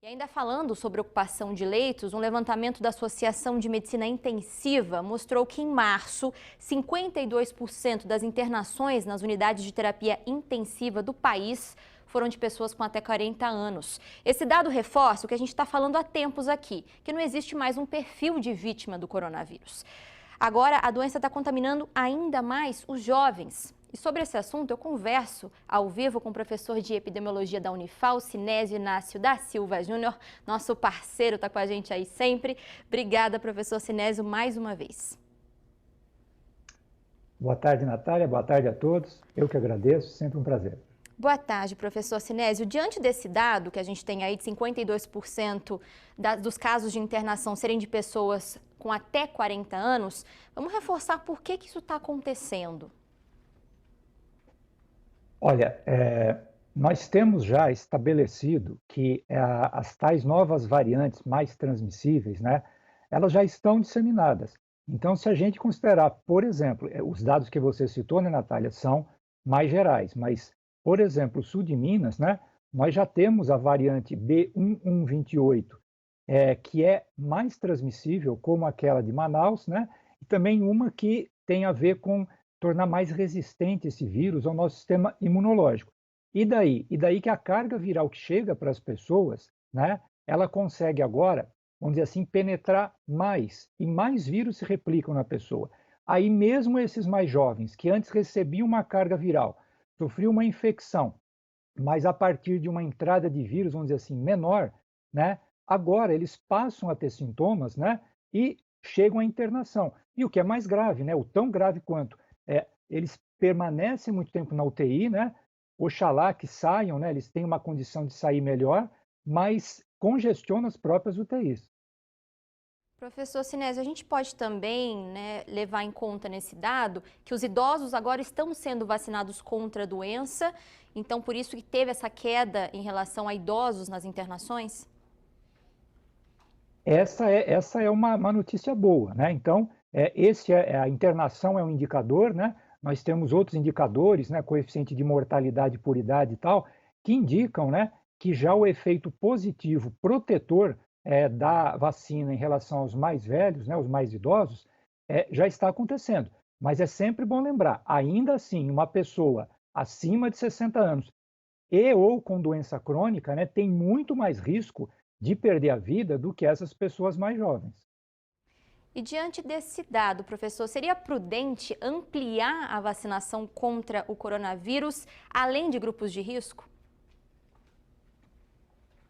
E ainda falando sobre ocupação de leitos, um levantamento da Associação de Medicina Intensiva mostrou que em março, 52% das internações nas unidades de terapia intensiva do país foram de pessoas com até 40 anos. Esse dado reforça o que a gente está falando há tempos aqui, que não existe mais um perfil de vítima do coronavírus. Agora, a doença está contaminando ainda mais os jovens. E sobre esse assunto, eu converso ao vivo com o professor de epidemiologia da Unifal, Sinésio Inácio da Silva Júnior, nosso parceiro, está com a gente aí sempre. Obrigada, professor Sinésio, mais uma vez. Boa tarde, Natália. Boa tarde a todos. Eu que agradeço, sempre um prazer. Boa tarde, professor Sinésio. Diante desse dado que a gente tem aí de 52% dos casos de internação serem de pessoas com até 40 anos, vamos reforçar por que isso está acontecendo. Olha, nós temos já estabelecido que as tais novas variantes mais transmissíveis, né, elas já estão disseminadas. Então, se a gente considerar, por exemplo, os dados que você citou, né, Natália, são mais gerais, mas, por exemplo, o sul de Minas, né, nós já temos a variante B1128, que é mais transmissível, como aquela de Manaus, né, e também uma que tem a ver com tornar mais resistente esse vírus ao nosso sistema imunológico. E daí? E daí que a carga viral que chega para as pessoas, né, ela consegue agora, vamos dizer assim, penetrar mais, e mais vírus se replicam na pessoa. Aí mesmo esses mais jovens, que antes recebiam uma carga viral, sofriam uma infecção, mas a partir de uma entrada de vírus, vamos dizer assim, menor, né, agora eles passam a ter sintomas, né, e chegam à internação. E o que é mais grave, né, o tão grave quanto, eles permanecem muito tempo na UTI, né, oxalá que saiam, né, eles têm uma condição de sair melhor, mas congestiona as próprias UTIs. Professor Sinésio, a gente pode também, né, levar em conta nesse dado que os idosos agora estão sendo vacinados contra a doença, então por isso que teve essa queda em relação a idosos nas internações? Essa é uma notícia boa, né? Então, a internação é um indicador, né? Nós temos outros indicadores, né? Coeficiente de mortalidade por idade e tal, que indicam, né? Que já o efeito positivo protetor da vacina em relação aos mais velhos, né? Os mais idosos, já está acontecendo. Mas é sempre bom lembrar, ainda assim, uma pessoa acima de 60 anos e ou com doença crônica, né, tem muito mais risco de perder a vida do que essas pessoas mais jovens. E diante desse dado, professor, seria prudente ampliar a vacinação contra o coronavírus, além de grupos de risco?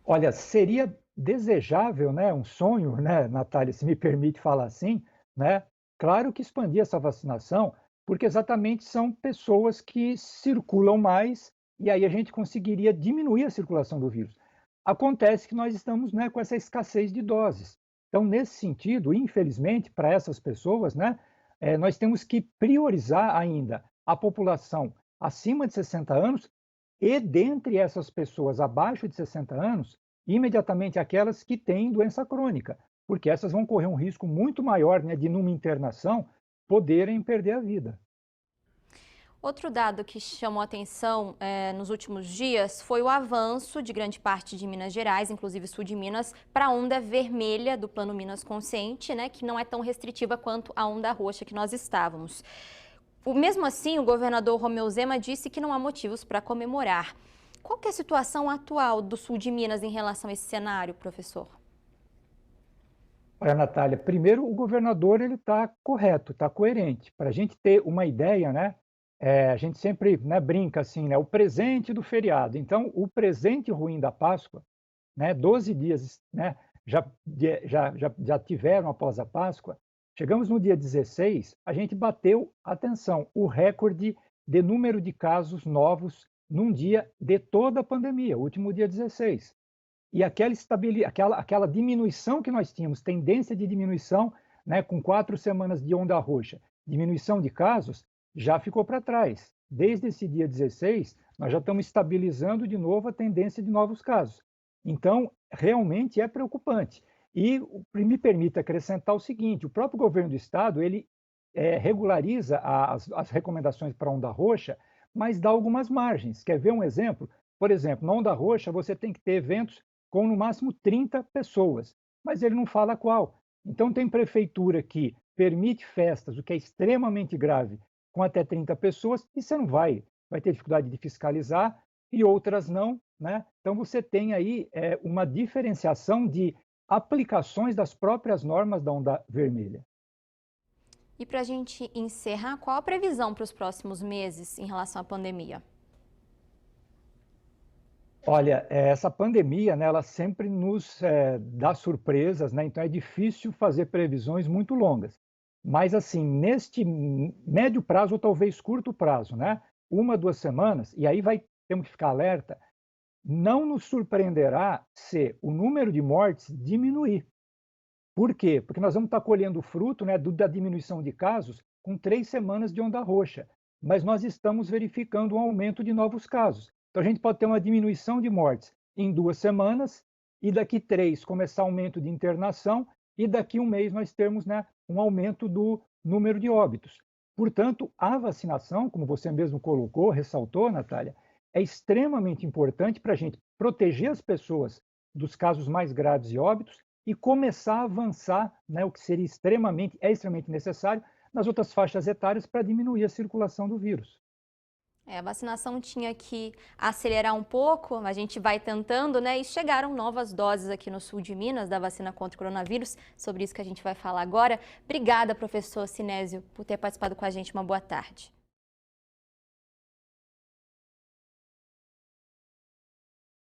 Olha, seria desejável, né, um sonho, né, Natália, se me permite falar assim, né? Claro que expandir essa vacinação, porque exatamente são pessoas que circulam mais e aí a gente conseguiria diminuir a circulação do vírus. Acontece que nós estamos, né, com essa escassez de doses. Então, nesse sentido, infelizmente, para essas pessoas, né, nós temos que priorizar ainda a população acima de 60 anos e, dentre essas pessoas abaixo de 60 anos, imediatamente aquelas que têm doença crônica, porque essas vão correr um risco muito maior, né, de, numa internação, poderem perder a vida. Outro dado que chamou atenção nos últimos dias foi o avanço de grande parte de Minas Gerais, inclusive sul de Minas, para a onda vermelha do Plano Minas Consciente, né, que não é tão restritiva quanto a onda roxa que nós estávamos. Mesmo assim, o governador Romeu Zema disse que não há motivos para comemorar. Qual que é a situação atual do sul de Minas em relação a esse cenário, professor? Olha, Natália, primeiro o governador ele está correto, está coerente. Para a gente ter uma ideia, né, a gente sempre, né, brinca assim, né, o presente do feriado. Então, o presente ruim da Páscoa, né, 12 dias, né, já tiveram após a Páscoa. Chegamos no dia 16, a gente bateu, atenção, o recorde de número de casos novos num dia de toda a pandemia, o último dia 16. E aquela diminuição que nós tínhamos, tendência de diminuição, né, com 4 semanas de onda roxa, diminuição de casos, já ficou para trás. Desde esse dia 16, nós já estamos estabilizando de novo a tendência de novos casos. Então, realmente é preocupante. E me permita acrescentar o seguinte: o próprio governo do estado ele regulariza as recomendações para a onda roxa, mas dá algumas margens. Quer ver um exemplo? Por exemplo, na Onda Roxa você tem que ter eventos com no máximo 30 pessoas, mas ele não fala qual. Então tem prefeitura que permite festas, o que é extremamente grave, com até 30 pessoas, e você não vai ter dificuldade de fiscalizar, e outras não, né? Então você tem aí uma diferenciação de aplicações das próprias normas da onda vermelha. E para a gente encerrar, qual a previsão para os próximos meses em relação à pandemia? Olha, essa pandemia, né, ela sempre nos dá surpresas, né? Então é difícil fazer previsões muito longas. Mas assim, neste médio prazo ou talvez curto prazo, né? 1, 2 semanas, e aí temos que ficar alerta, não nos surpreenderá se o número de mortes diminuir. Por quê? Porque nós vamos estar colhendo o fruto, né, da diminuição de casos com 3 semanas de onda roxa, mas nós estamos verificando um aumento de novos casos. Então a gente pode ter uma diminuição de mortes em 2 semanas e daqui 3 começar aumento de internação e daqui um mês nós termos, né, um aumento do número de óbitos. Portanto, a vacinação, como você mesmo colocou, ressaltou, Natália, é extremamente importante para a gente proteger as pessoas dos casos mais graves e óbitos e começar a avançar, né, o que seria extremamente necessário nas outras faixas etárias para diminuir a circulação do vírus. A vacinação tinha que acelerar um pouco, a gente vai tentando, né? E chegaram novas doses aqui no sul de Minas da vacina contra o coronavírus, sobre isso que a gente vai falar agora. Obrigada, professor Sinésio, por ter participado com a gente. Uma boa tarde.